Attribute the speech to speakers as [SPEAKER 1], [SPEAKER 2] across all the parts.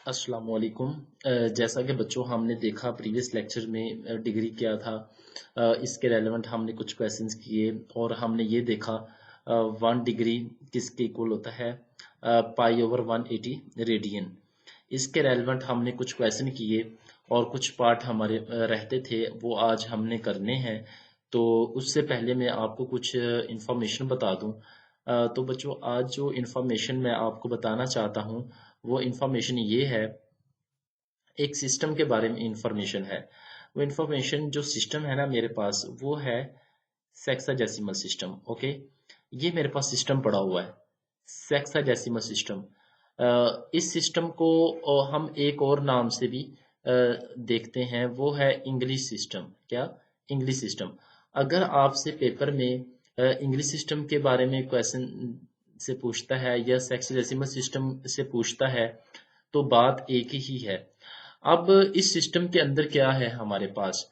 [SPEAKER 1] अस्सलाम वालेकुम। जैसा कि बच्चों हमने देखा प्रीवियस लेक्चर में डिग्री क्या था। इसके रेलेवेंट हमने कुछ क्वेश्चंस किए और हमने ये देखा 1 डिग्री किसके इक्वल होता है, पाई/180 रेडियन। इसके रेलेवेंट हमने कुछ क्वेश्चन किए और कुछ पार्ट हमारे रहते थे, वो आज हमने करने हैं। तो उससे पहले मैं आपको कुछ इंफॉर्मेशन बता दूं। तो बच्चों आज जो इंफॉर्मेशन मैं आपको बताना चाहता हूं वो इंफॉर्मेशन ये है, एक सिस्टम के बारे में इंफॉर्मेशन है। वो इंफॉर्मेशन जो सिस्टम है ना मेरे पास वो है सेक्साडेसिमल सिस्टम। ओके, ये मेरे पास सिस्टम पड़ा हुआ है सेक्साडेसिमल सिस्टम। इस सिस्टम को हम एक और नाम से भी देखते हैं, वो है इंग्लिश सिस्टम। क्या? English system. अगर आपसे पेपर में इंग्लिश सिस्टम के बारे में क्वेश्चन से पूछता है या सेक्साडेसिमल सिस्टम से पूछता है तो बात एक ही है। अब इस सिस्टम के अंदर क्या है हमारे पास?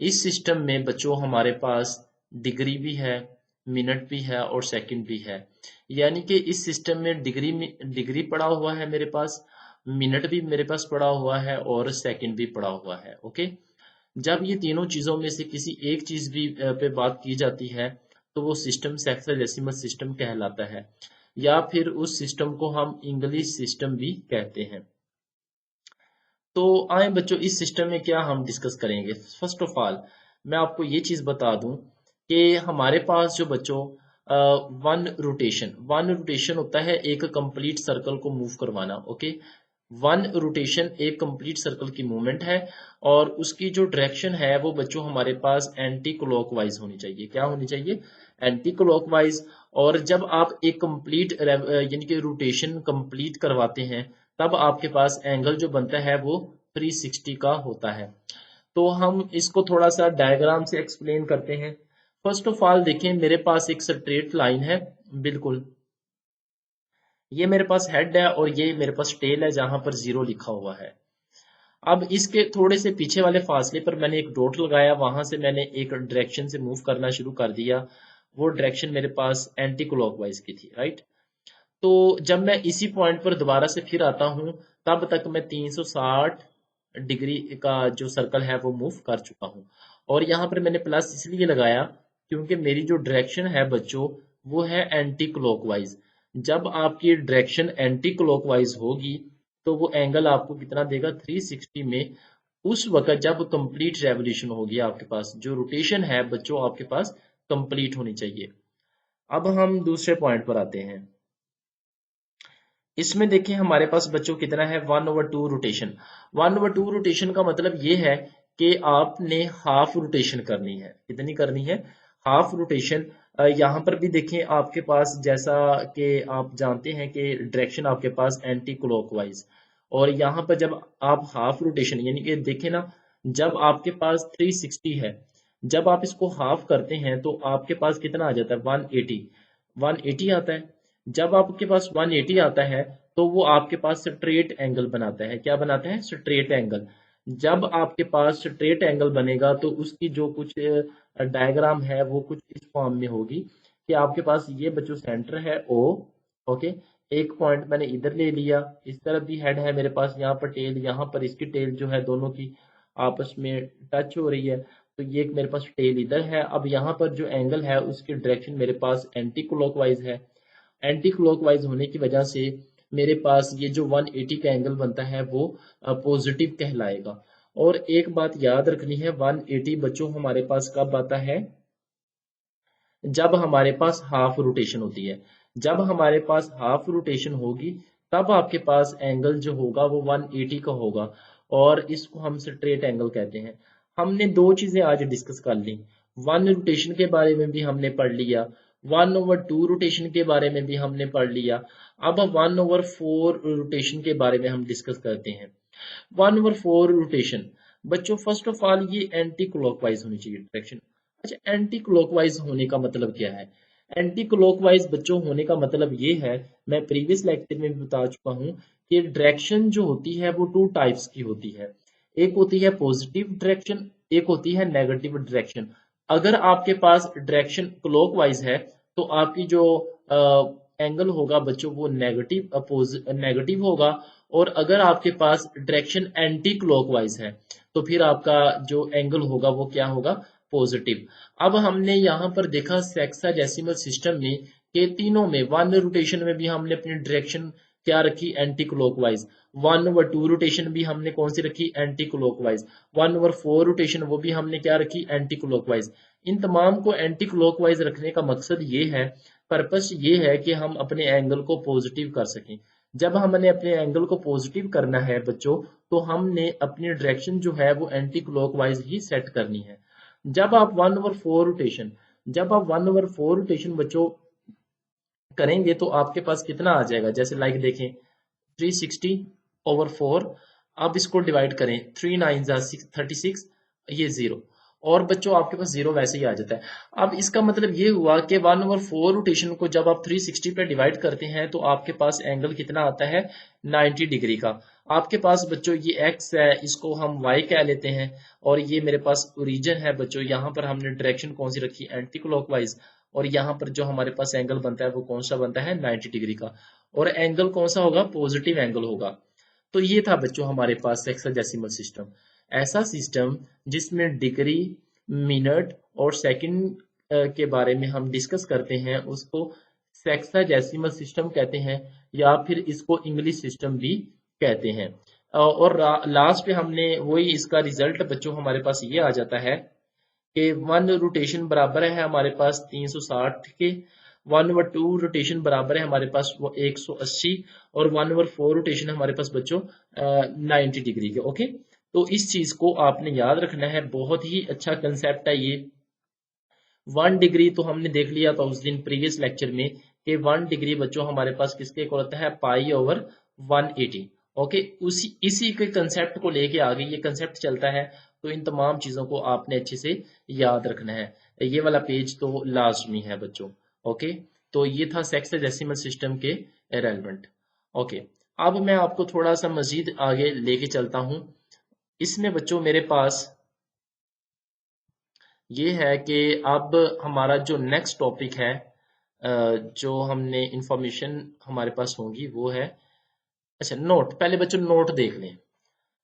[SPEAKER 1] इस सिस्टम में बच्चों हमारे पास डिग्री भी है, मिनट भी है और सेकंड भी है। यानी कि इस सिस्टम में डिग्री पड़ा हुआ है मेरे पास, मिनट भी मेरे पास पड़ा हुआ है और सेकंड भी पड़ा हुआ है। ओके, जब ये तीनों चीजों में से किसी एक चीज भी पे बात की जाती है तो वो सिस्टम सेक्साडेसिमल सिस्टम कहलाता है, या फिर उस सिस्टम को हम इंग्लिश सिस्टम भी कहते हैं। तो आए बच्चों, इस सिस्टम में क्या हम डिस्कस करेंगे। फर्स्ट ऑफ ऑल मैं आपको ये चीज बता दूं कि हमारे पास जो बच्चों वन रोटेशन होता है एक कंप्लीट सर्कल को मूव करवाना। ओके, वन रोटेशन एक कंप्लीट सर्कल की मूवमेंट है और उसकी जो डायरेक्शन है वो बच्चों हमारे पास एंटी क्लॉकवाइज होनी चाहिए। क्या होनी चाहिए? Anti clockwise. और जब आप एक कंप्लीट यानी कि रोटेशन कंप्लीट करवाते हैं तब आपके पास एंगल जो बनता है वो 360 का होता है। तो हम इसको थोड़ा सा डायग्राम से एक्सप्लेन करते हैं। फर्स्ट ऑफ ऑल देखें, मेरे पास एक स्ट्रेट लाइन है, बिल्कुल ये मेरे पास हेड है और ये मेरे पास टेल है जहां पर 0 लिखा हुआ है। अब इसके थोड़े से पीछे वाले फासले पर मैंने एक डॉट लगाया, वहां से मैंने एक डायरेक्शन से मूव करना शुरू कर दिया। वो डायरेक्शन मेरे पास एंटी क्लॉकवाइज की थी, राइट। तो जब मैं इसी पॉइंट पर दोबारा से फिर आता हूं तब तक मैं 360 डिग्री का जो सर्कल है वो मूव कर चुका हूं। और यहाँ पर मैंने प्लस इसलिए लगाया क्योंकि मेरी जो डायरेक्शन है बच्चों वो है एंटी क्लॉकवाइज। जब आपकी डायरेक्शन एंटी क्लॉकवाइज होगी तो वो एंगल आपको कितना देगा? 360 में। उस वक्त जब कंप्लीट रेवोल्यूशन होगी आपके पास, जो रोटेशन है बच्चों आपके पास कंप्लीट होनी चाहिए। अब हम दूसरे पॉइंट पर आते हैं। इसमें देखिए हमारे पास बच्चों कितना है? 1/2 रोटेशन। 1/2 रोटेशन का मतलब ये है कि आपने हाफ रोटेशन करनी है। कितनी करनी है? Half rotation. यहाँ पर भी देखें आपके पास, जैसा कि आप जानते हैं कि डायरेक्शन आपके पास एंटी क्लॉकवाइज, और यहाँ पर जब आप हाफ रोटेशन यानी कि देखें ना, जब आपके पास 360 है, जब आप इसको हाफ करते हैं तो आपके पास कितना आ जाता है? 180। 180 आता है। जब आपके पास 180 आता है तो वो आपके पास स्ट्रेट एंगल बनाता है। क्या बनाता है? Straight angle. जब आपके पास स्ट्रेट एंगल बनेगा तो उसकी जो कुछ डायग्राम है वो कुछ इस फॉर्म में होगी कि आपके पास ये बच्चों सेंटर है ओ। ओके, एक पॉइंट मैंने इधर ले लिया, इस तरफ भी हेड है मेरे पास, यहाँ पर टेल, यहाँ पर इसकी टेल जो है दोनों की आपस में टच हो रही है। तो ये एक मेरे पास टेल इधर है। अब यहाँ पर जो एंगल है उसकी डायरेक्शन मेरे पास एंटी क्लॉकवाइज है। एंटी क्लॉकवाइज होने की वजह से मेरे पास ये जो 180 का एंगल बनता है वो पॉजिटिव कहलाएगा। और एक बात याद रखनी है, 180 बच्चों हमारे पास कब आता है? जब हमारे पास हाफ रोटेशन होती है। जब हमारे पास हाफ रोटेशन होगी तब आपके पास एंगल जो होगा वो 180 का होगा और इसको हम स्ट्रेट एंगल कहते हैं। हमने दो चीजें आज डिस्कस कर ली। वन रोटेशन के बारे में भी हमने पढ़ लिया, 1/2 रोटेशन के बारे में भी हमने पढ़ लिया। अब 1/4 रोटेशन के बारे में हम डिस्कस करते हैं। 1/4 रोटेशन बच्चों, फर्स्ट ऑफ ऑल ये एंटी क्लॉकवाइज होनी चाहिए डायरेक्शन। अच्छा, एंटी क्लॉकवाइज होने का मतलब क्या है? एंटी क्लॉकवाइज बच्चों होने का मतलब ये है, मैं प्रीवियस लेक्चर में भी बता चुका हूं कि डायरेक्शन जो होती है वो टू टाइप्स की होती है। एक होती है पॉजिटिव डायरेक्शन, एक होती है नेगेटिव डायरेक्शन। अगर आपके पास डायरेक्शन क्लॉकवाइज है तो आपकी जो एंगल होगा बच्चों वो नेगेटिव नेगेटिव होगा। और अगर आपके पास डायरेक्शन एंटी क्लॉकवाइज है तो फिर आपका जो एंगल होगा वो क्या होगा, पॉजिटिव। अब हमने यहाँ पर देखा सेक्साडेसिमल सिस्टम में कि तीनों में 1 रोटेशन में भी हमने अपनी डायरेक्शन क्या रखी, एंटी क्लॉकवाइज। 1/2 रोटेशन भी हमने कौन सी रखी, एंटी क्लॉकवाइज। 1/4 रोटेशन वो भी हमने क्या रखी, एंटी क्लॉकवाइज। इन तमाम को एंटी क्लॉकवाइज रखने का मकसद ये है, पर्पस ये है कि हम अपने एंगल को पॉजिटिव कर सकें। जब हमने अपने एंगल को पॉजिटिव करना है बच्चों, तो हमने अपनी डायरेक्शन जो है वो एंटी क्लॉकवाइज ही सेट करनी है। जब आप 1/4 रोटेशन जब आप 1/4 रोटेशन बच्चों करेंगे तो आपके पास कितना आ जाएगा, जैसे लाइक देखें 360/4। अब इसको डिवाइड करें, 3 9 36, ये 0, और बच्चों आपके पास 0 वैसे ही आ जाता है। अब इसका मतलब ये हुआ कि 1/4 रोटेशन को जब आप 360 पे डिवाइड करते हैं तो आपके पास एंगल कितना आता है, 90 डिग्री का। आपके पास बच्चों ये x है, इसको हम y कह लेते हैं, और ये मेरे पास ओरिजिन है बच्चों। यहाँ पर हमने डायरेक्शन कौन सी रखी, एंटी क्लॉकवाइज, और यहाँ पर जो हमारे पास एंगल बनता है वो कौन सा बनता है, 90 डिग्री का, और एंगल कौन सा होगा, पॉजिटिव एंगल होगा। तो ये था बच्चों हमारे पास हेक्साडेसिमल सिस्टम, ऐसा सिस्टम जिसमें डिग्री, मिनट और सेकंड के बारे में हम डिस्कस करते हैं, उसको हेक्साडेसिमल सिस्टम कहते हैं, या फिर इसको इंग्लिश सिस्टम भी कहते हैं। और लास्ट पे हमने वही इसका रिजल्ट बच्चों हमारे पास ये आ जाता है कि 1 रोटेशन बराबर है हमारे पास 360 के, 1/2 रोटेशन बराबर है हमारे पास वो 180, और 1/4 रोटेशन हमारे पास बच्चों 90 डिग्री के। ओके, तो इस चीज को आपने याद रखना है, बहुत ही अच्छा कंसेप्ट है ये। 1 डिग्री तो हमने देख लिया था उस दिन प्रीवियस लेक्चर में कि 1 डिग्री बच्चों हमारे पास किसके इक्वल होता है, π/180। ओके, उसी इसी के कंसेप्ट को लेके आगे ये कंसेप्ट चलता है, तो इन तमाम चीजों को आपने अच्छे से याद रखना है। ये वाला पेज तो लास्ट में है बच्चों। ओके, तो ये था सेक्साडेसिमल सिस्टम के रेलेवेंट। ओके, अब मैं आपको थोड़ा सा मजीद आगे लेके चलता हूं। इसमें बच्चों मेरे पास ये है कि अब हमारा जो नेक्स्ट टॉपिक है, जो हमने इंफॉर्मेशन हमारे पास होगी वो है, अच्छा नोट, पहले बच्चों नोट देख लें।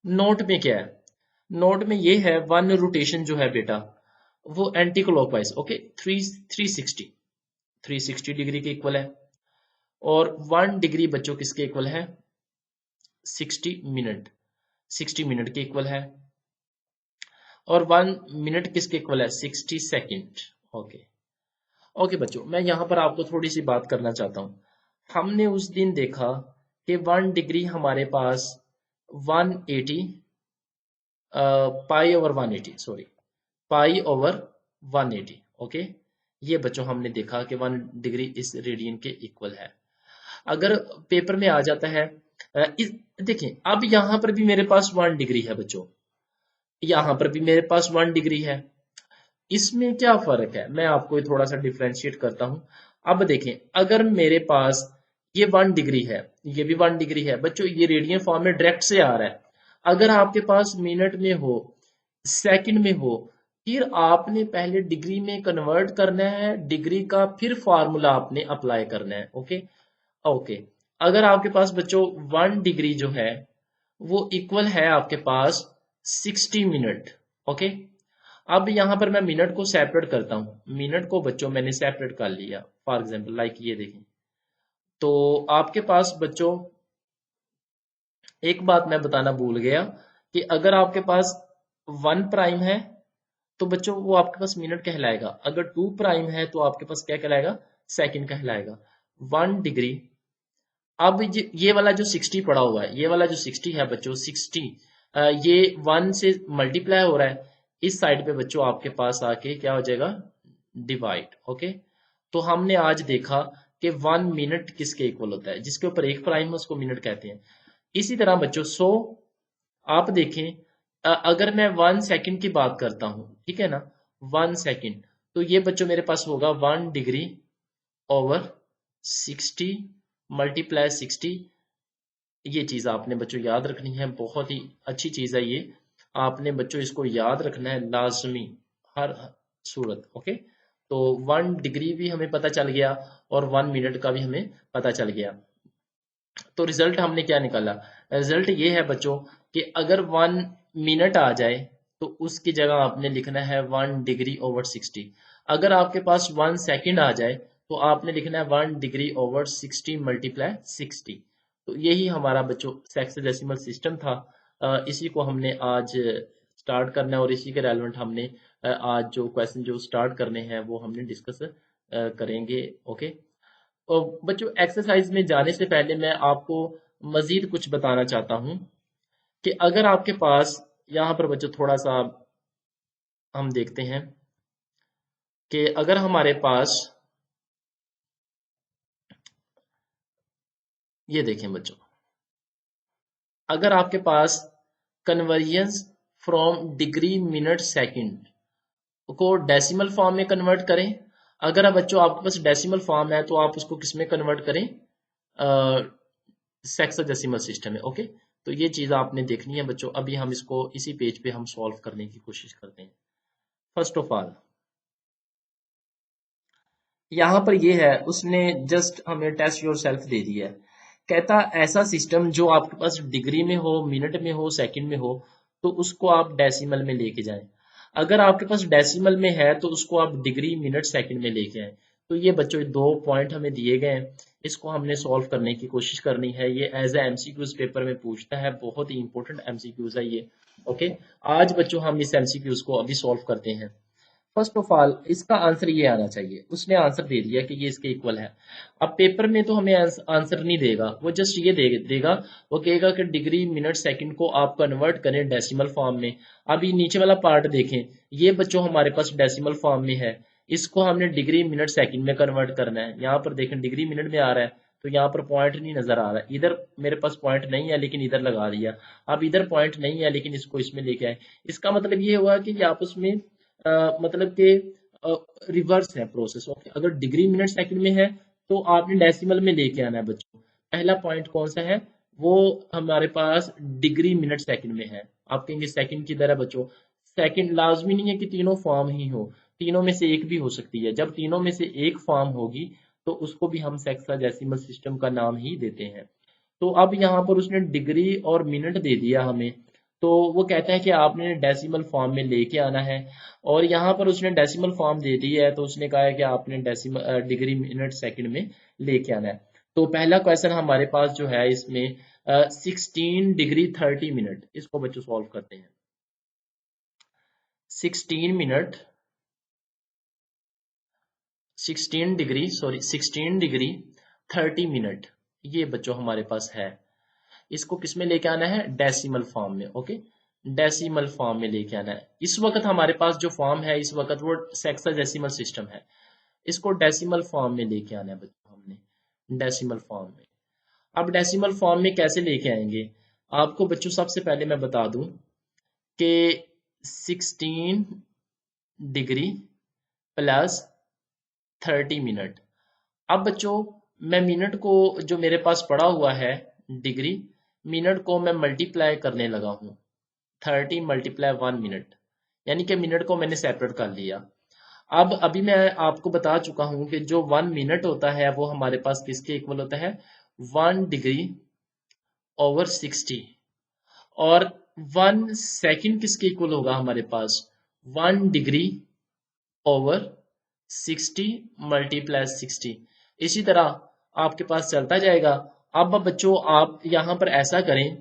[SPEAKER 1] नोट में क्या है, नोट में ये है 1 रोटेशन जो है बेटा वो एंटी क्लॉकवाइज, ओके, 360 डिग्री के इक्वल है, और 1 डिग्री बच्चों किसके इक्वल है, 60 मिनट के इक्वल है, और 1 मिनट किसके इक्वल है, 60 सेकेंड। ओके, ओके बच्चों, मैं यहाँ पर आपको थोड़ी सी बात करना चाहता हूँ। हमने उस दिन देखा कि 1 डिग्री हमारे पास 180 π/180, सॉरी, π/180। ओके, ये बच्चों हमने देखा कि 1 डिग्री इस रेडियन के इक्वल है। अगर पेपर में आ जाता है, देखें अब यहाँ पर भी मेरे पास 1 डिग्री है बच्चों, यहाँ पर भी मेरे पास 1 डिग्री है। इसमें क्या फर्क है, मैं आपको थोड़ा सा डिफ्रेंशिएट करता हूं। अब देखें, अगर मेरे पास ये 1 डिग्री है, ये भी 1 डिग्री है बच्चों, ये रेडियन फॉर्म में डायरेक्ट से आ रहा है। अगर आपके पास मिनट में हो, सेकंड में हो, फिर आपने पहले डिग्री में कन्वर्ट करना है, डिग्री का फिर फार्मूला आपने अप्लाई करना है। ओके, ओके, अगर आपके पास बच्चों 1 डिग्री जो है वो इक्वल है आपके पास 60 मिनट। ओके, अब यहां पर मैं मिनट को सेपरेट करता हूं, मिनट को बच्चों मैंने सेपरेट कर लिया, फॉर एग्जांपल लाइक ये देखें। तो आपके पास बच्चों एक बात मैं बताना भूल गया कि अगर आपके पास 1 प्राइम है तो बच्चों वो आपके पास मिनट कहलाएगा, अगर 2 प्राइम है तो आपके पास क्या कहलाएगा, सेकंड कहलाएगा। 1 डिग्री, अब ये वाला जो 60 पड़ा हुआ है, ये वाला जो 60 है बच्चों, 60 ये 1 से मल्टीप्लाई हो रहा है, इस साइड पे बच्चों आपके पास आके क्या हो जाएगा, डिवाइड। ओके, तो हमने आज देखा कि 1 मिनट किसके इक्वल होता है, जिसके ऊपर एक प्राइम है उसको मिनट कहते हैं। इसी तरह बच्चों 100, आप देखें अगर मैं 1 सेकंड की बात करता हूं, ठीक है ना, 1 सेकंड, तो ये बच्चों मेरे पास होगा 1 डिग्री ओवर 60 मल्टीप्लाई 60। ये चीज आपने बच्चों याद रखनी है, बहुत ही अच्छी चीज है ये, आपने बच्चों इसको याद रखना है लाजमी हर सूरत। ओके, तो 1 डिग्री भी हमें पता चल गया और 1 मिनट का भी हमें पता चल गया। तो रिजल्ट हमने क्या निकाला? रिजल्ट ये है बच्चों कि अगर 1 मिनट आ जाए तो उसकी जगह आपने लिखना है 1 डिग्री/60। अगर आपके पास 1 सेकंड आ जाए तो आपने लिखना है 1 डिग्री/60 मल्टीप्लाई 60। तो यही हमारा बच्चों हेक्साडेसिमल सिस्टम था। इसी को हमने आज स्टार्ट करना है और इसी के रेलेवेंट हमने आज जो क्वेश्चन जो स्टार्ट करने हैं वो हमने डिस्कस करेंगे। ओके। और बच्चों एक्सरसाइज में जाने से पहले मैं आपको मजीद कुछ बताना चाहता हूं कि अगर आपके पास यहाँ पर बच्चों थोड़ा सा हम देखते हैं कि अगर हमारे पास ये देखें बच्चों, अगर आपके पास conversions from degree minute second को डेसिमल फॉर्म में कन्वर्ट करें। अगर आप बच्चों आपके पास डेसिमल फॉर्म है तो आप उसको किस में कन्वर्ट करें? हेक्साडेसिमल सिस्टम में। ओके। तो ये चीज़ आपने देखनी है बच्चों। अभी हम इसको इसी पेज पे हम सॉल्व करने की कोशिश करते हैं। फर्स्ट ऑफ ऑल यहाँ पर ये है, उसने जस्ट हमें टेस्ट योर सेल्फ दे दिया है। कहता ऐसा सिस्टम जो आपके पास डिग्री में हो, मिनट में हो, सेकंड में हो, तो उसको आप डेसिमल में लेके जाएं। अगर आपके पास डेसिमल में है तो उसको आप डिग्री मिनट सेकंड में लेके आए। तो ये बच्चों 2 पॉइंट हमें दिए गए हैं, इसको हमने सॉल्व करने की कोशिश करनी है। ये एज ए एमसीक्यूज पेपर में पूछता है, बहुत ही इंपॉर्टेंट एमसीक्यूज है ये। ओके। आज बच्चों हम इस एमसीक्यूज को अभी सॉल्व करते हैं। फर्स्ट ऑफ ऑल इसका आंसर ये आना चाहिए। उसने आंसर दे दिया कि ये इसके इक्वल है। अब पेपर में तो हमें आंसर नहीं देगा, वो जस्ट ये देगा, वो कहेगा कि डिग्री मिनट सेकंड को आप कन्वर्ट करें डेसिमल फॉर्म में। अब ये नीचे वाला पार्ट देखें, ये बच्चों हमारे पास डेसिमल फॉर्म में है, इसको हमने डिग्री मिनट सेकंड में कन्वर्ट करना है। यहाँ पर देखें डिग्री मिनट में आ रहा है, तो यहाँ पर पॉइंट नहीं नजर आ रहा है। इधर मेरे पास पॉइंट नहीं है लेकिन इधर लगा दिया। अब इधर पॉइंट नहीं है लेकिन इसको इसमें लेके आए। इसका मतलब ये हुआ कि ये आपस में मतलब कि रिवर्स है प्रोसेस। ओके। अगर डिग्री मिनट सेकंड में है तो आपने डेसिमल में लेके आना है बच्चों। पहला पॉइंट कौन सा है? वो हमारे पास डिग्री मिनट सेकंड में है। आप कहेंगे सेकंड किधर है बच्चों? सेकंड लाजमी नहीं है कि तीनों फॉर्म ही हो, तीनों में से एक भी हो सकती है। जब तीनों में से एक फॉर्म होगी तो उसको भी हम हेक्साडेसिमल सिस्टम का नाम ही देते हैं। तो अब यहाँ पर उसने डिग्री और मिनट दे दिया हमें, तो वो कहता है कि आपने डेसिमल फॉर्म में लेके आना है। और यहाँ पर उसने डेसिमल फॉर्म दे दी है तो उसने कहा है कि आपने डेसिमल डिग्री मिनट सेकंड में लेके आना है। तो पहला क्वेश्चन हमारे पास जो है इसमें 16 डिग्री 30 मिनट, इसको बच्चों सॉल्व करते हैं। 16 मिनट 16 डिग्री 30 मिनट, ये बच्चों हमारे पास है। इसको किस में लेके आना है? डेसिमल फॉर्म में। ओके। डेसिमल फॉर्म में लेके आना है। इस वक्त हमारे पास जो फॉर्म है इस वक्त वो हेक्साडेसिमल सिस्टम है। इसको डेसिमल फॉर्म में लेके आना है बच्चों हमने, डेसिमल फॉर्म में। अब डेसिमल फॉर्म में कैसे लेके आएंगे? आपको बच्चों सबसे पहले मैं बता दूं कि 16 डिग्री + 30 मिनट। अब बच्चों मैं मिनट को जो मेरे पास पड़ा हुआ है डिग्री, मिनट को मैं मल्टीप्लाई करने लगा हूँ। 30 × 1 मिनट, यानी कि मिनट को मैंने सेपरेट कर लिया। अब अभी मैं आपको बता चुका हूं कि जो 1 मिनट होता है वो हमारे पास किसके इक्वल होता है? 1 डिग्री/60। और 1 सेकंड किसके इक्वल होगा हमारे पास? 1 डिग्री/60 × 60। इसी तरह आपके पास चलता जाएगा। अब बच्चों आप यहां पर ऐसा करें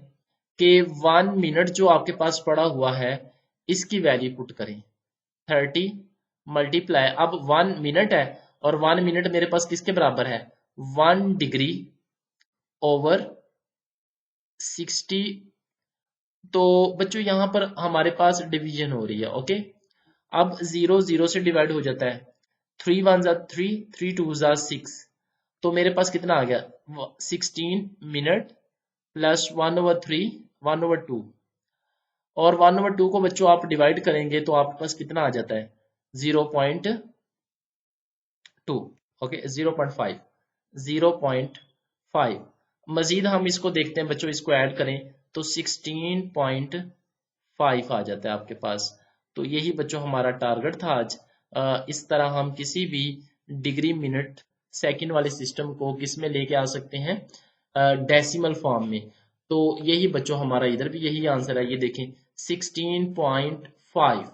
[SPEAKER 1] कि 1 मिनट जो आपके पास पड़ा हुआ है इसकी वैल्यू पुट करें। 30 मल्टीप्लाई, अब 1 मिनट है और 1 मिनट मेरे पास किसके बराबर है? 1 डिग्री/60। तो बच्चों यहाँ पर हमारे पास डिवीजन हो रही है। ओके। अब 0 0 से डिवाइड हो जाता है। 3 1 ज़ा 3, 3 2 ज़ा 6। तो मेरे पास कितना आ गया? 16 मिनट + 1/3 1/2। और 1/2 को बच्चों आप डिवाइड करेंगे तो आपके पास कितना आ जाता है? 0.2। ओके। 0.5 0.5। मजीद हम इसको देखते हैं बच्चों, इसको ऐड करें तो 16.5 आ जाता है आपके पास। तो यही बच्चों हमारा टारगेट था आज। इस तरह हम किसी भी डिग्री मिनट सेकंड वाले सिस्टम को किस में लेके आ सकते हैं? डेसिमल फॉर्म में। तो यही बच्चों हमारा इधर भी यही आंसर है, ये देखें 16.5।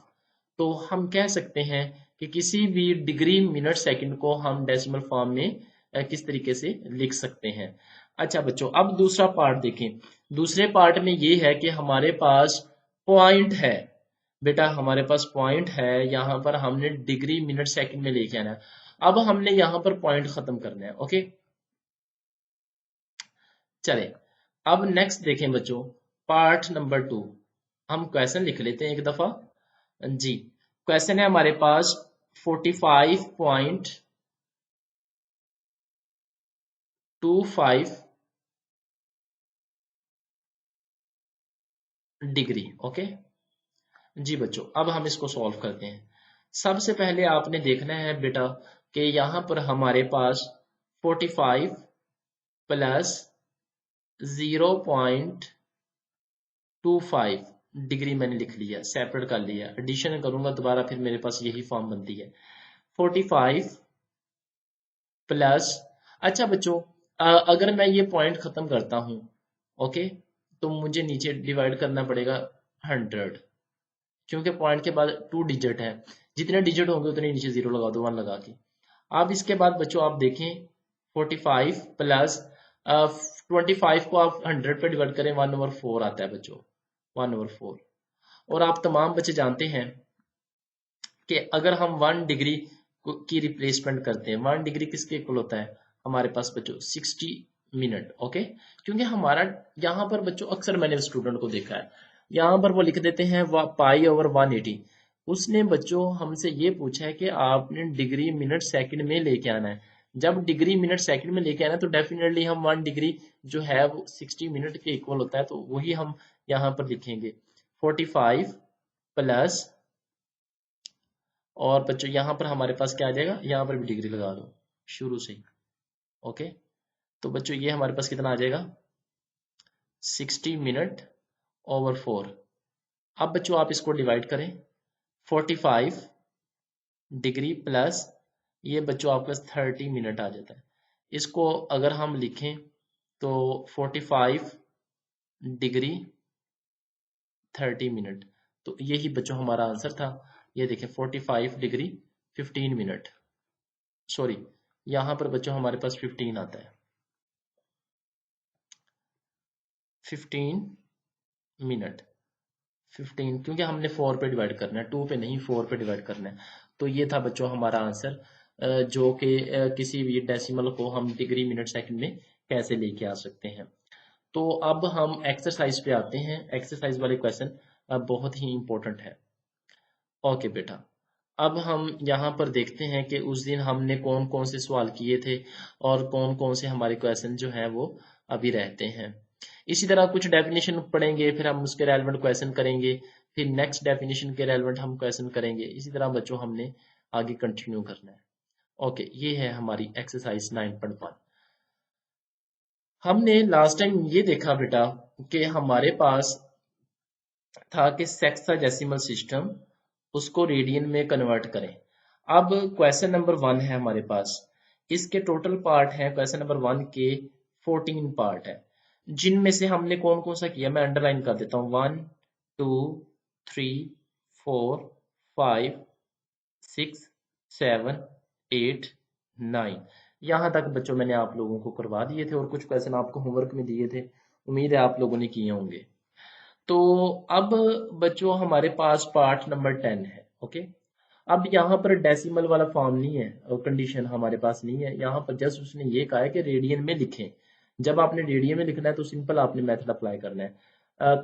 [SPEAKER 1] तो हम कह सकते हैं कि किसी भी डिग्री मिनट सेकंड को हम डेसिमल फॉर्म में किस तरीके से लिख सकते हैं। अच्छा बच्चों, अब दूसरा पार्ट देखें। दूसरे पार्ट में ये है कि हमारे पास पॉइंट है। बेटा हमारे पास पॉइंट है, यहाँ पर हमने डिग्री मिनट सेकंड में लेके आना है। अब हमने यहाँ पर पॉइंट खत्म करना है। ओके, चले अब नेक्स्ट देखें बच्चों, पार्ट नंबर 2। हम क्वेश्चन लिख लेते हैं एक दफा जी। क्वेश्चन है हमारे पास 45.25 डिग्री। ओके जी बच्चों, अब हम इसको सॉल्व करते हैं। सबसे पहले आपने देखना है बेटा कि यहाँ पर हमारे पास 45 प्लस 0.25 डिग्री मैंने लिख लिया, सेपरेट कर लिया। एडिशन करूंगा दोबारा, फिर मेरे पास यही फॉर्म बनती है 45 प्लस। अच्छा बच्चों, अगर मैं ये पॉइंट खत्म करता हूं, ओके, तो मुझे नीचे डिवाइड करना पड़ेगा 100, क्योंकि पॉइंट के बाद 2 डिजिट है। जितने डिजिट होंगे उतने नीचे जीरो लगा दो, 1 लगा के। अब इसके बाद बच्चों आप देखें 45 प्लस 25 को आप 100 पे डिवाइड करें, 1/4 आता है बच्चों, 1/4। और आप तमाम बच्चे जानते हैं कि अगर हम 1 डिग्री की रिप्लेसमेंट करते हैं, 1 डिग्री किसके इक्वल होता है हमारे पास बच्चों 60 मिनट। ओके, क्योंकि हमारा यहाँ पर बच्चों अक्सर मैंने स्टूडेंट को देखा है, यहाँ पर वो लिख देते हैं π/180। उसने बच्चों हमसे ये पूछा है कि आपने डिग्री मिनट सेकंड में लेके आना है। जब डिग्री मिनट सेकंड में लेके आना है तो डेफिनेटली हम 1 डिग्री जो है वो 60 मिनट के इक्वल होता है, तो वही हम यहाँ पर लिखेंगे 45 प्लस। और बच्चों यहाँ पर हमारे पास क्या आ जाएगा, यहाँ पर भी डिग्री लगा दो शुरू से ही। ओके, तो बच्चों ये हमारे पास कितना आ जाएगा 60 मिनट ओवर 4। अब बच्चों आप इसको डिवाइड करें, 45 डिग्री प्लस ये बच्चों आपका 30 मिनट आ जाता है। इसको अगर हम लिखें तो 45 डिग्री 30 मिनट, तो यही बच्चों हमारा आंसर था। ये देखें 45 डिग्री 15 मिनट, सॉरी यहाँ पर बच्चों हमारे पास 15 आता है, 15 मिनट। 15 क्योंकि हमने 4 पे डिवाइड करना है, 2 पे नहीं 4 पे डिवाइड करना है। तो ये था बच्चों हमारा आंसर, जो कि किसी भी डेसिमल को हम डिग्री मिनट सेकंड में कैसे लेके आ सकते हैं। तो अब हम एक्सरसाइज पे आते हैं। एक्सरसाइज वाले क्वेश्चन बहुत ही इंपॉर्टेंट है। ओके बेटा, अब हम यहाँ पर देखते हैं कि उस दिन हमने कौन कौन से सवाल किए थे और कौन कौन से हमारे क्वेश्चन जो हैं वो अभी रहते हैं। इसी तरह कुछ डेफिनेशन पढ़ेंगे, फिर हम उसके रेलेवेंट क्वेश्चन करेंगे, फिर नेक्स्ट डेफिनेशन के रेलेवेंट हम क्वेश्चन करेंगे। इसी तरह बच्चों हमने आगे कंटिन्यू करना है। ओके, ये है हमारी एक्सरसाइज 9.1। हमने लास्ट टाइम ये देखा बेटा कि हमारे पास था कि सेक्साडेसिमल सिस्टम, उसको रेडियन में कन्वर्ट करें। अब क्वेश्चन नंबर 1 है हमारे पास, इसके टोटल पार्ट है क्वेश्चन नंबर 1 के 14 पार्ट है, जिनमें से हमने कौन कौन सा किया मैं अंडरलाइन कर देता हूँ। 1 2 3 4 5 6 7 8 9, यहाँ तक बच्चों मैंने आप लोगों को करवा दिए थे और कुछ क्वेश्चन आपको होमवर्क में दिए थे, उम्मीद है आप लोगों ने किए होंगे। तो अब बच्चों हमारे पास पार्ट नंबर 10 है। ओके, अब यहाँ पर डेसिमल वाला फॉर्म नहीं है और कंडीशन हमारे पास नहीं है, यहाँ पर जस्ट उसने ये कहा है कि रेडियन में लिखें। जब आपने रेडियन में लिखना है तो सिंपल आपने मेथड अप्लाई करना है।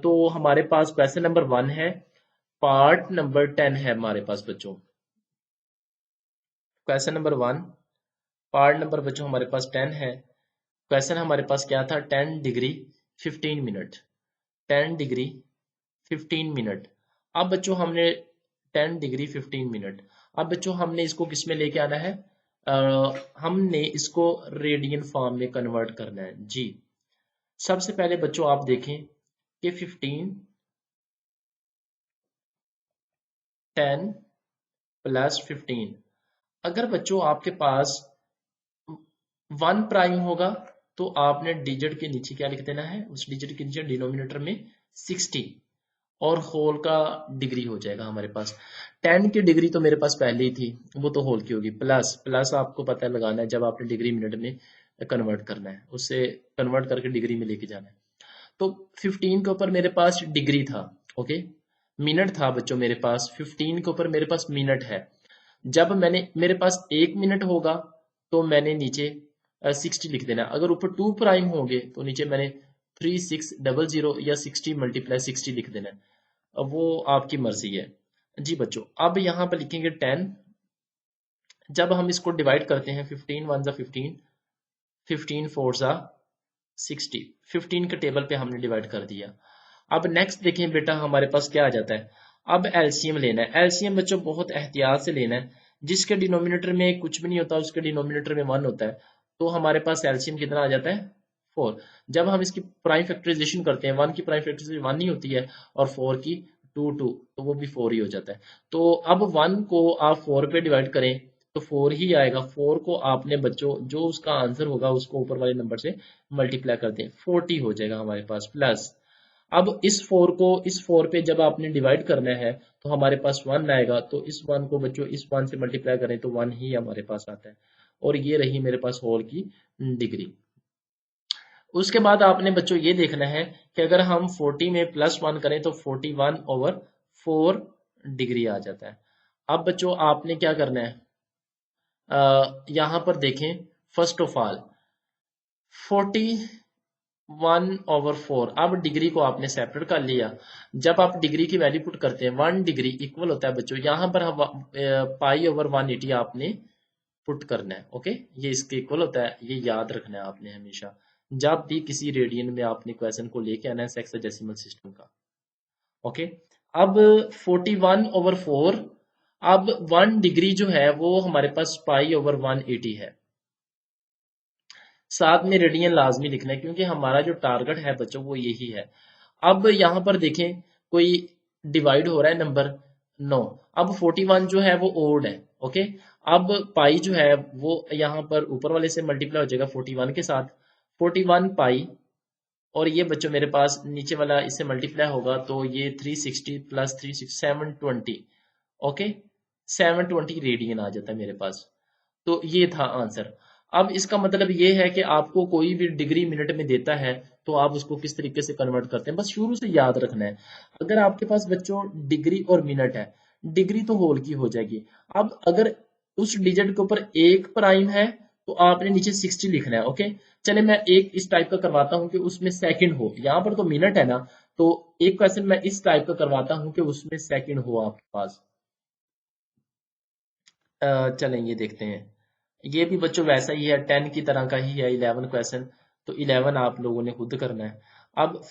[SPEAKER 1] तो हमारे पास क्वेश्चन नंबर 1 है, पार्ट नंबर 10 है हमारे पास बच्चों। क्वेश्चन नंबर 1 पार्ट नंबर बच्चों हमारे पास 10 है। क्वेश्चन हमारे पास क्या था, 10 डिग्री 15 मिनट, 10 डिग्री 15 मिनट। अब बच्चों हमने 10 डिग्री 15 मिनट, अब बच्चों हमने इसको किस में लेके आना है, हमने इसको रेडियन फॉर्म में कन्वर्ट करना है जी। सबसे पहले बच्चों आप देखें कि 15 10 प्लस 15, अगर बच्चों आपके पास 1 प्राइम होगा तो आपने डिजिट के नीचे क्या लिख देना है, उस डिजिट के नीचे डिनोमिनेटर में 60 और होल का डिग्री हो जाएगा हमारे पास। 10 की डिग्री तो मेरे पास पहले ही थी, वो तो होल की होगी। प्लस प्लस आपको पता लगाना है जब आपने डिग्री मिनट में कन्वर्ट करना है, उससे कन्वर्ट करके डिग्री में लेके जाना है। तो 15 के ऊपर मेरे पास डिग्री था, ओके, मिनट था बच्चों मेरे पास, 15 के ऊपर मेरे पास मिनट है। जब मैंने मेरे पास 1 मिनट होगा तो मैंने नीचे 60 लिख देना। अगर ऊपर 2 प्राइम होंगे तो नीचे मैंने 3600 या 60 मल्टीप्लाई 60 लिख देना। अब वो आपकी मर्जी है जी बच्चों। अब यहाँ पर लिखेंगे 10। जब हम इसको डिवाइड करते हैं 15 1 जा 15, 15 4 जा 60, 15 के टेबल पे हमने डिवाइड कर दिया। अब नेक्स्ट देखें बेटा हमारे पास क्या आ जाता है। अब एलसीएम लेना है। एलसीएम बच्चों बहुत एहतियात से लेना है। जिसके डिनोमिनेटर में कुछ भी नहीं होता उसके डिनोमिनेटर में 1 होता है, तो हमारे पास एलसीएम कितना आ जाता है 4। जब हम इसकी प्राइम फैक्टराइजेशन करते हैं, 1 की प्राइम फैक्टराइजेशन 1 नहीं होती है और 4 की 2 2, तो वो भी 4 ही हो जाता है। तो अब 1 को आप 4 पे डिवाइड करें तो 4 ही आएगा। 4 को आपने बच्चों जो उसका आंसर होगा उसको ऊपर वाले नंबर से मल्टीप्लाई कर दें, 40 हो जाएगा हमारे पास। प्लस अब इस 4 को इस 4 पे जब आपने डिवाइड करना है तो हमारे पास 1 आएगा, तो इस 1 को बच्चों इस 1 से मल्टीप्लाई करें तो 1 ही हमारे पास आता है। और ये रही मेरे पास होल की डिग्री। उसके बाद आपने बच्चों ये देखना है कि अगर हम 40 में +1 करें तो 41/4 डिग्री आ जाता है। अब बच्चों आपने क्या करना है, यहाँ पर देखें फर्स्ट ऑफ ऑल 41/4, अब डिग्री को आपने सेपरेट कर लिया। जब आप डिग्री की वैल्यू पुट करते हैं 1 डिग्री इक्वल होता है बच्चों, यहाँ पर हम π/180 आपने पुट करना है। ओके, ये इसके इक्वल होता है, ये याद रखना है आपने हमेशा जब भी किसी रेडियन में आपने क्वेश्चन को लेके आना है हेक्साडेसिमल सिस्टम का। ओके, अब 41/4, अब 1 डिग्री जो है वो हमारे पास π/180 है। साथ में रेडियन लाजमी लिखना है क्योंकि हमारा जो टारगेट है बच्चों वो यही है। अब यहाँ पर देखें कोई डिवाइड हो रहा है नंबर 9। अब 41 जो है वो ओड है। ओके, अब पाई जो है वो यहाँ पर ऊपर वाले से मल्टीप्लाई हो जाएगा 41 के साथ, 41 पाई, और ये बच्चों मेरे पास नीचे वाला इससे मल्टीप्लाई होगा तो ये 360 + 360 720। ओके, 720 रेडियन आ जाता है मेरे पास। तो ये था आंसर। अब इसका मतलब ये है कि आपको कोई भी डिग्री मिनट में देता है तो आप उसको किस तरीके से कन्वर्ट करते हैं, बस शुरू से याद रखना है। अगर आपके पास बच्चों डिग्री और मिनट है, डिग्री तो होल की हो जाएगी। अब अगर उस डिजिट के ऊपर 1 प्राइम है तो आपने नीचे 60 लिखना है। ओके, चले मैं एक इस टाइप का करवाता हूं कि उसमें सेकंड हो। यहाँ पर तो मिनट है ना, तो एक क्वेश्चन मैं इस टाइप का करवाता हूं कि उसमें सेकंड हो आपके पास। चलें ये देखते हैं। ये भी बच्चों वैसा ही है, 10 की तरह का ही है 11 क्वेश्चन, तो 11 आप लोगों ने खुद करना है। अब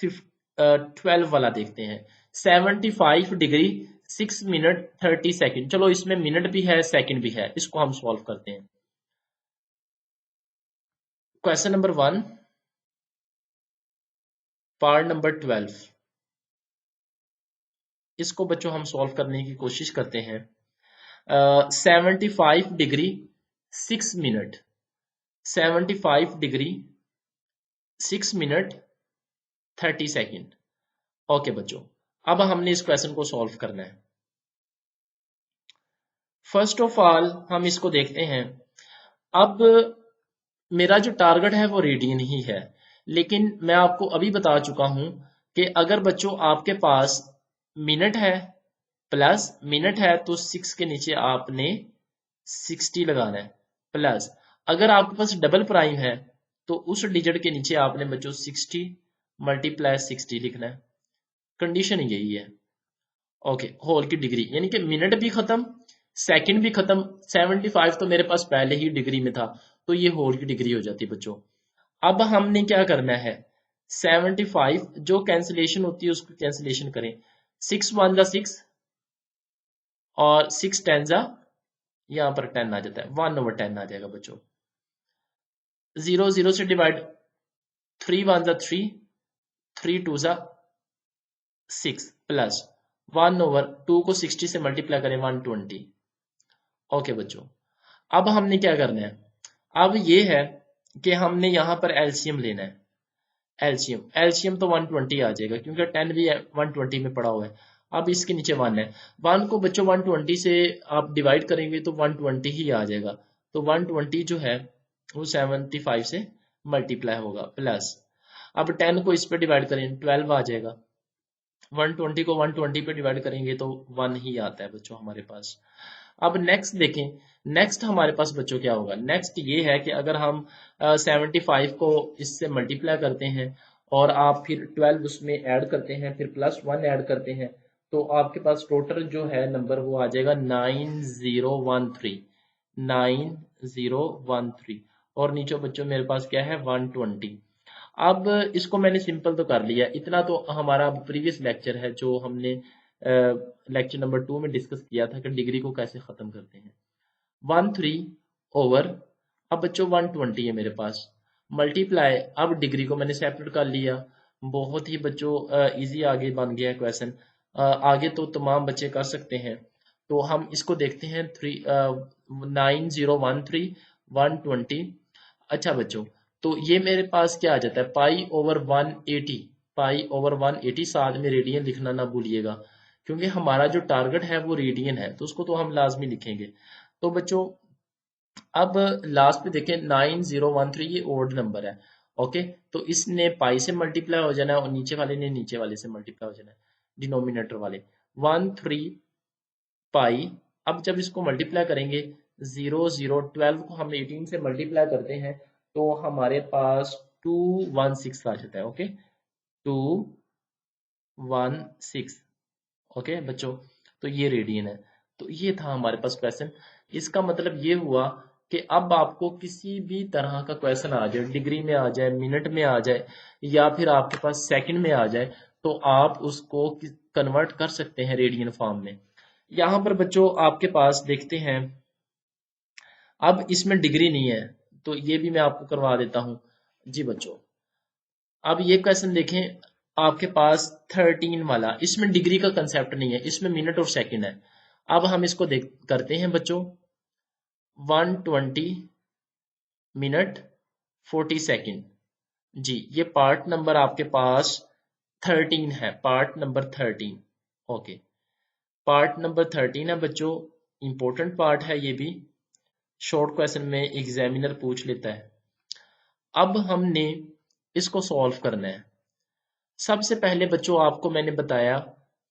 [SPEAKER 1] 12 वाला देखते हैं। 75 डिग्री 6 मिनट 30 सेकंड। चलो इसमें मिनट भी है सेकंड भी है, इसको हम सॉल्व करते हैं। क्वेश्चन नंबर 1 पार्ट नंबर 12, इसको बच्चों हम सॉल्व करने की कोशिश करते हैं। 75 degree 6 minute, 75 degree 6 minute 30 second. Okay बच्चों, अब हमने इस क्वेश्चन को सॉल्व करना है। फर्स्ट ऑफ ऑल हम इसको देखते हैं। अब मेरा जो टारगेट है वो रेडियन ही है, लेकिन मैं आपको अभी बता चुका हूं कि अगर बच्चों आपके पास मिनट है प्लस मिनट है तो 6 के नीचे आपने 60 लगाना है। प्लस अगर आपके पास डबल प्राइम है तो उस डिजिट के नीचे आपने बच्चों 60 × 60 लिखना है। कंडीशन यही है। ओके, होल की डिग्री यानी कि मिनट भी खत्म, सेकंड भी खत्म। 75 तो मेरे पास पहले ही डिग्री में था, तो ये होल की डिग्री हो जाती है बच्चों। अब हमने क्या करना है, 75 जो कैंसिलेशन होती है उसको कैंसिलेशन करें। 6 1 जा 6 और 6 10 जा, यहाँ पर 10 आ जाता है, 1/10 आ जाएगा बच्चों। 0 0 से डिवाइड, 3 1 जा 3, 3 2 जा 6 प्लस 1/2 को 60 से मल्टीप्लाई करें 120। ओके बच्चों, अब हमने क्या करना है, अब ये है कि हमने यहाँ पर एलसीएम लेना है। एलसीएम तो 120 आ जाएगा क्योंकि 10 भी 120 में पड़ा हुआ है। अब इसके नीचे 1 है, 1 को बच्चों 120 से आप डिवाइड करेंगे तो 120 ही आ जाएगा। तो 120 जो है वो 75 से मल्टीप्लाई होगा प्लस, अब 10 को इस पे डिवाइड करें 12 आ जाएगा। 120 को 120 पे डिवाइड करेंगे तो 1 ही आता है बच्चों हमारे पास। अब नेक्स्ट देखें, नेक्स्ट हमारे पास बच्चों क्या होगा, नेक्स्ट ये है कि अगर हम 75 को इससे मल्टीप्लाई करते हैं और आप फिर 12 उसमें ऐड करते हैं, फिर प्लस 1 ऐड करते हैं, तो आपके पास टोटल जो है नंबर वो आ जाएगा 9013, 9013, और नीचे बच्चों मेरे पास क्या है 120। अब इसको मैंने सिंपल तो कर लिया, इतना तो हमारा प्रीवियस लेक्चर है जो हमने लेक्चर नंबर 2 में डिस्कस किया था कि डिग्री को कैसे खत्म करते हैं। 13 ओवर, अब बच्चों 120 है मेरे पास, मल्टीप्लाई, अब डिग्री को मैंने सेपरेट कर लिया। बहुत ही बच्चों इजी आगे बन गया क्वेश्चन। आगे तो तमाम बच्चे कर सकते हैं। तो हम इसको देखते हैं 9013 120। अच्छा बच्चों, तो ये मेरे पास क्या आ जाता है पाई ओवर 180, पाई ओवर 180, साथ में रेडियन लिखना ना भूलिएगा क्योंकि हमारा जो टारगेट है वो रेडियन है, तो उसको तो हम लाजमी लिखेंगे। तो बच्चों अब लास्ट पे देखें 9013, ये ओड नंबर है। ओके, तो इसने पाई से मल्टीप्लाई हो जाना है और नीचे वाले ने नीचे वाले से मल्टीप्लाई हो जाना है, डिनोमिनेटर वाले 13 पाई। अब जब इसको मल्टीप्लाई करेंगे 0012 को हम 18 से मल्टीप्लाई करते हैं तो हमारे पास 216 आ जाता है। ओके, 216। ओके बच्चों, तो ये रेडियन है। तो ये था हमारे पास क्वेश्चन। इसका मतलब ये हुआ कि अब आपको किसी भी तरह का क्वेश्चन आ जाए, डिग्री में आ जाए, मिनट में आ जाए, या फिर आपके पास सेकंड में आ जाए, तो आप उसको कन्वर्ट कर सकते हैं रेडियन फॉर्म में। यहाँ पर बच्चों आपके पास देखते हैं, अब इसमें डिग्री नहीं है तो ये भी मैं आपको करवा देता हूँ जी बच्चों। अब ये क्वेश्चन देखें आपके पास 13 वाला, इसमें डिग्री का कंसेप्ट नहीं है, इसमें मिनट और सेकंड है। अब हम इसको देख करते हैं बच्चों, 120 मिनट 40 सेकंड जी, ये पार्ट नंबर आपके पास 13 है, part number 13। Okay, part number 13 है बच्चों, इंपॉर्टेंट पार्ट है ये भी, शॉर्ट क्वेश्चन में एग्जामिनर पूछ लेता है। अब हमने इसको सॉल्व करना है। सबसे पहले बच्चों आपको मैंने बताया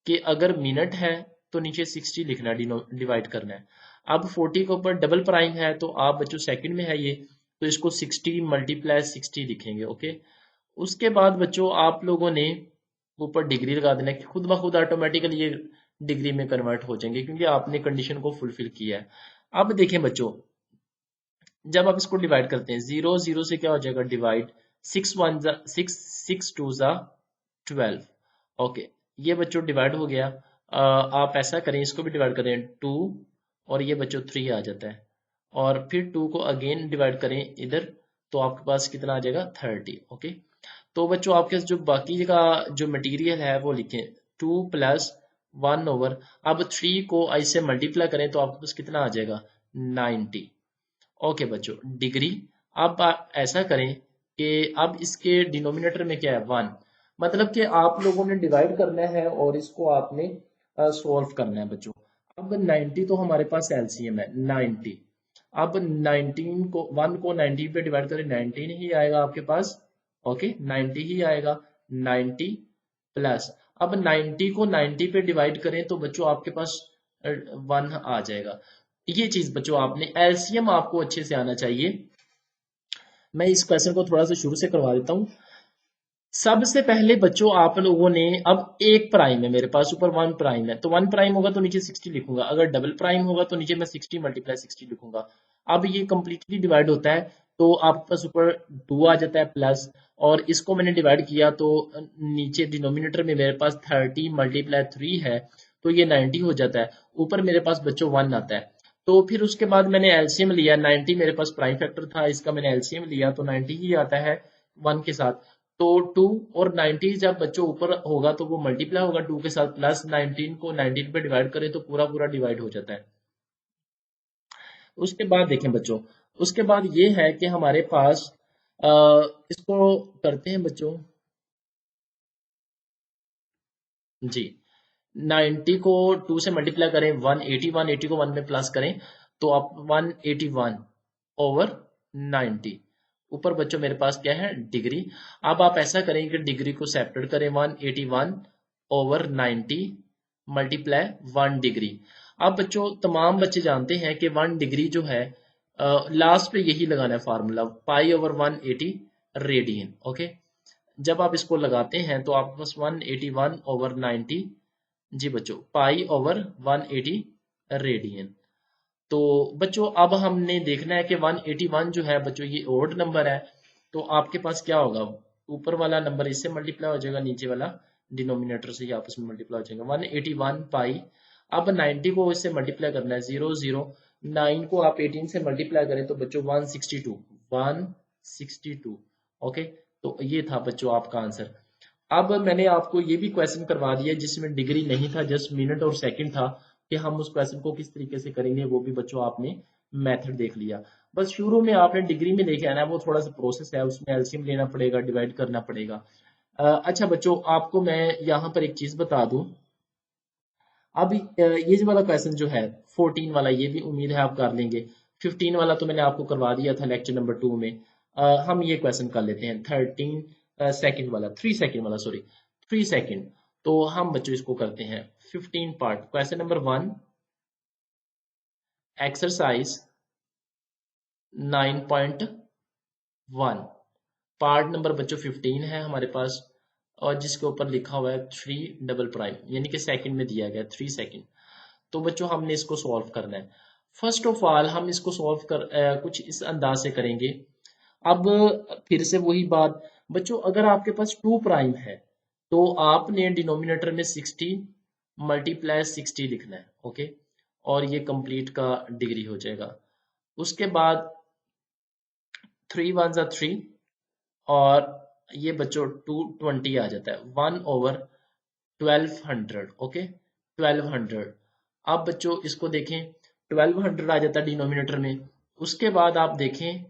[SPEAKER 1] कि अगर मिनट है तो नीचे 60 लिखना, डिवाइड करना है। अब 40 के ऊपर डबल प्राइम है तो आप बच्चों सेकंड में है ये, तो इसको 60 मल्टीप्लाई 60 लिखेंगे। ओके, उसके बाद बच्चों आप लोगों ने ऊपर डिग्री लगा देना कि खुद ब खुद ऑटोमेटिकली ये डिग्री में कन्वर्ट हो जाएंगे क्योंकि आपने कंडीशन को फुलफिल किया है। अब देखें बच्चों, जब आप इसको डिवाइड करते हैं 0 0 से क्या हो जाएगा डिवाइड, 6 1 6 6 2 12। ओके, ये बच्चों डिवाइड हो गया। आप ऐसा करें, इसको भी डिवाइड करें 2, और ये बच्चों 3 आ जाता है, और फिर 2 को अगेन डिवाइड करें इधर, तो आपके पास कितना आ जाएगा 30। ओके, तो बच्चों आपके जो बाकी का जो मटेरियल है वो लिखें 2 प्लस 1 ओवर, अब 3 को ऐसे मल्टीप्लाई करें तो आपके पास कितना आ जाएगा 90। ओके बच्चों, डिग्री, अब आप ऐसा करें कि अब इसके डिनोमिनेटर में क्या है 1, मतलब कि आप लोगों ने डिवाइड करना है और इसको आपने सॉल्व करना है बच्चों। अब 90 तो हमारे पास एलसीएम है 90। अब 19 को 1 को 19 पे डिवाइड करें 19 ही आएगा आपके पास। ओके, 90 ही आएगा, 90 प्लस, अब 90 को 90 पे डिवाइड करें तो बच्चों आपके पास 1 आ जाएगा। ये चीज बच्चों आपने एलसीएम आपको अच्छे से आना चाहिए। मैं इस क्वेश्चन को थोड़ा सा शुरू से करवा देता हूँ। सबसे पहले बच्चों आप लोगों ने, अब एक प्राइम है मेरे पास, ऊपर 1 प्राइम है, तो 1 प्राइम होगा तो नीचे 60 लिखूंगा, अगर डबल प्राइम होगा तो नीचे मैं 60 मल्टीप्लाई 60 लिखूंगा। अब ये कंप्लीटली डिवाइड होता है तो आपके पास ऊपर 2 आ जाता है प्लस, और इसको मैंने डिवाइड किया तो नीचे डिनोमिनेटर में मेरे पास 30 मल्टीप्लाई 3 है तो ये 90 हो जाता है, ऊपर मेरे पास बच्चों 1 आता है। तो फिर उसके बाद मैंने एलसीएम लिया, 90 मेरे पास प्राइम फैक्टर था, इसका मैंने एलसीएम लिया तो 90 ही आता है 1 के साथ। तो 2 और 90 जब बच्चों ऊपर होगा तो वो मल्टीप्लाई होगा 2 के साथ, प्लस 19 को 19 पे डिवाइड करें तो पूरा पूरा डिवाइड हो जाता है। उसके बाद देखें बच्चों, उसके बाद ये है कि हमारे पास इसको करते हैं बच्चों जी। 90 को 2 से मल्टीप्लाई करें 180, 180 को 1 में प्लस करें तो आप 181 ओवर 90। ऊपर बच्चों मेरे पास क्या है डिग्री। अब आप ऐसा करें कि डिग्री को सेपरेट करें 181 ओवर 90 मल्टीप्लाई 1 डिग्री। अब बच्चों तमाम बच्चे जानते हैं कि 1 डिग्री जो है लास्ट पे यही लगाना है फार्मूला पाई ओवर 180 रेडियन। ओके, जब आप इसको लगाते हैं तो आपके पास 181 ओवर 90 जी बच्चों पाई ओवर 180 रेडियन। तो बच्चों अब हमने देखना है कि 181 जो है बच्चों ये ओड नंबर है, तो आपके पास क्या होगा, ऊपर वाला नंबर इससे मल्टीप्लाई हो जाएगा, नीचे वाला डिनोमिनेटर से ही आपस में मल्टीप्लाई हो जाएगा 181 पाई। अब 90 को इससे मल्टीप्लाई करना है 0 9 को आप 18 से मल्टीप्लाई करें तो बच्चों 162। ओके, तो ये था बच्चों आपका आंसर। अब मैंने आपको ये भी क्वेश्चन करवा दिया जिसमें डिग्री नहीं था, जस्ट मिनट और सेकंड था, कि हम उस क्वेश्चन को किस तरीके से करेंगे वो भी बच्चों आपने मेथड देख लिया। बस शुरू में आपने डिग्री में लेके आना है, वो थोड़ा सा प्रोसेस है, उसमें एलसीएम लेना पड़ेगा, डिवाइड करना पड़ेगा। अच्छा बच्चों आपको मैं यहाँ पर एक चीज बता दूं। अब ये जो वाला क्वेश्चन जो है 14 वाला, ये भी उम्मीद है आप कर लेंगे। 15 वाला तो मैंने आपको करवा दिया था लेक्चर नंबर 2 में। हम ये क्वेश्चन कर लेते हैं 13 सेकंड वाला, 3 सेकंड वाला, सॉरी 3 सेकंड। तो हम बच्चों इसको करते हैं 15 part. Question number 1, exercise 9.1, part number बच्चों 15 है हमारे पास, और जिसके ऊपर लिखा हुआ है 3 डबल प्राइम, यानी कि सेकंड में दिया गया 3 सेकंड। तो बच्चों हमने इसको सॉल्व करना है। फर्स्ट ऑफ ऑल हम इसको सॉल्व कुछ इस अंदाज से करेंगे। अब फिर से वही बात बच्चों, अगर आपके पास 2 प्राइम है तो आपने डिनोमिनेटर में 60 मल्टीप्लाई 60 लिखना है। ओके, और ये कंप्लीट का डिग्री हो जाएगा। उसके बाद 3 वन ज़ा 3, और ये बच्चों 220 आ जाता है 1 ओवर 1200। ओके, 1200। आप बच्चों इसको देखें 1200 आ जाता है डिनोमिनेटर में। उसके बाद आप देखें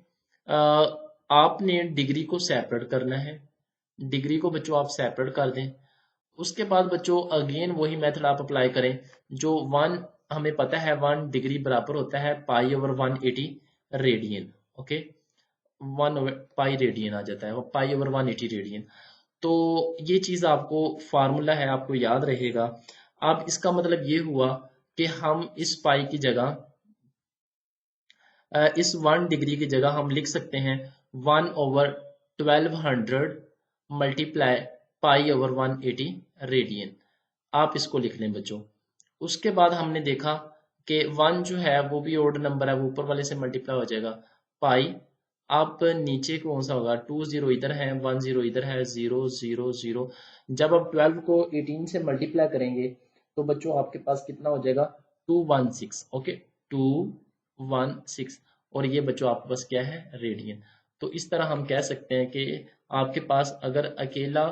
[SPEAKER 1] आपने डिग्री को सेपरेट करना है, डिग्री को बच्चों आप सेपरेट कर दें। उसके बाद बच्चों अगेन वही मेथड आप अप्लाई करें, जो 1 हमें पता है 1 डिग्री बराबर होता है pi over 180 radian. Okay, 1 over pi radian आ जाता है, पाई ओवर 180 रेडियन। तो ये चीज आपको फार्मूला है, आपको याद रहेगा। अब इसका मतलब ये हुआ कि हम इस पाई की जगह इस 1 डिग्री की जगह हम लिख सकते हैं 1 over 1200 multiply pi over 180 radian. आप इसको लिख लें बच्चों। उसके बाद हमने देखा कि 1 जो है वो भी ऑड नंबर है, वो ऊपर वाले से मल्टीप्लाई हो जाएगा पाई। आप नीचे कौन सा होगा, 2 0 इधर है, 1 0 इधर है, 0 0 0। जब आप 12 को 18 से मल्टीप्लाई करेंगे तो बच्चों आपके पास कितना हो जाएगा, 216। ओके, 216। और ये बच्चों आपके पास क्या है, रेडियन। तो इस तरह हम कह सकते हैं कि आपके पास अगर अकेला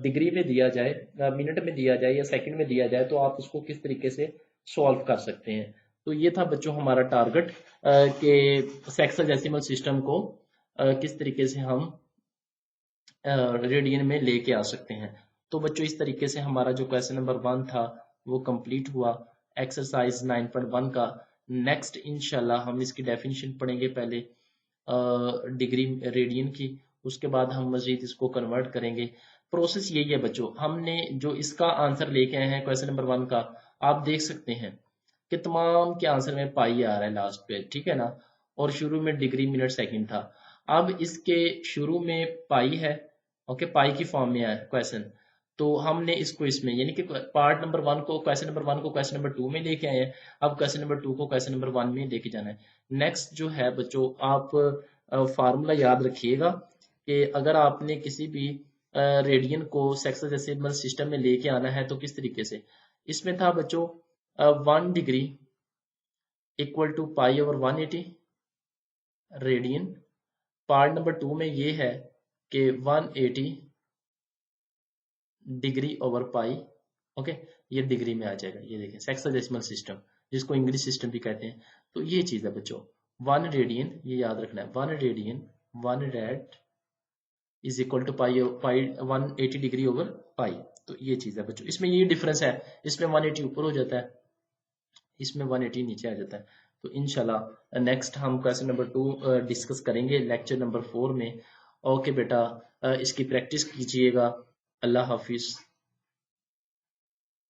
[SPEAKER 1] डिग्री में दिया जाए, मिनट में दिया जाए या सेकंड में दिया जाए, तो आप इसको किस तरीके से सॉल्व कर सकते हैं। तो ये था बच्चों हमारा टारगेट कि सेक्साडेसिमल सिस्टम को किस तरीके से हम रेडियन में लेके आ सकते हैं। तो बच्चों इस तरीके से हमारा जो क्वेश्चन नंबर 1 था वो कंप्लीट हुआ, एक्सरसाइज 9.1 का। नेक्स्ट इंशाल्लाह हम इसकी डेफिनेशन पढ़ेंगे, पहले डिग्री रेडियन की, उसके बाद हम मजीद इसको कन्वर्ट करेंगे। प्रोसेस यही है बच्चों, हमने जो इसका आंसर लेके आए हैं क्वेश्चन नंबर 1 का, आप देख सकते हैं कि तमाम के आंसर में पाई आ रहा है लास्ट पे, ठीक है ना, और शुरू में डिग्री मिनट सेकंड था। अब इसके शुरू में पाई है, ओके, पाई की फॉर्म में आया क्वेश्चन, तो हमने इसको इसमें यानी कि पार्ट नंबर 1 को, क्वेश्चन नंबर 1 को क्वेश्चन नंबर 2 में लेके आए हैं। अब क्वेश्चन नंबर 2 को क्वेश्चन नंबर 1 में लेके जाना है। नेक्स्ट जो है बच्चों, आप फार्मूला याद रखिएगा कि अगर आपने किसी भी रेडियन को सेक्साडेसिमल सिस्टम में लेके आना है तो किस तरीके से। इसमें था बच्चों 1 degree equal to pi over 180 radian. Part number 2 में ये है कि 180 डिग्री ओवर पाई। ओके, ये डिग्री में आ जाएगा, ये देखें सेक्साडेसिमल सिस्टम, जिसको इंग्लिश सिस्टम भी कहते हैं। तो ये चीज है बच्चों, 1 रेडियन, ये याद रखना है, 1 radian 1 rad is equal to pi 180 degree over pi. तो ये चीज है बच्चों, इसमें ये डिफरेंस है, इसमें 180 ऊपर हो जाता है, इसमें 180 नीचे आ जाता है। तो इंशाल्लाह नेक्स्ट हम क्वेश्चन नंबर 2 डिस्कस करेंगे लेक्चर नंबर 4 में। ओके बेटा, इसकी प्रैक्टिस कीजिएगा। अल्लाह हाफिज।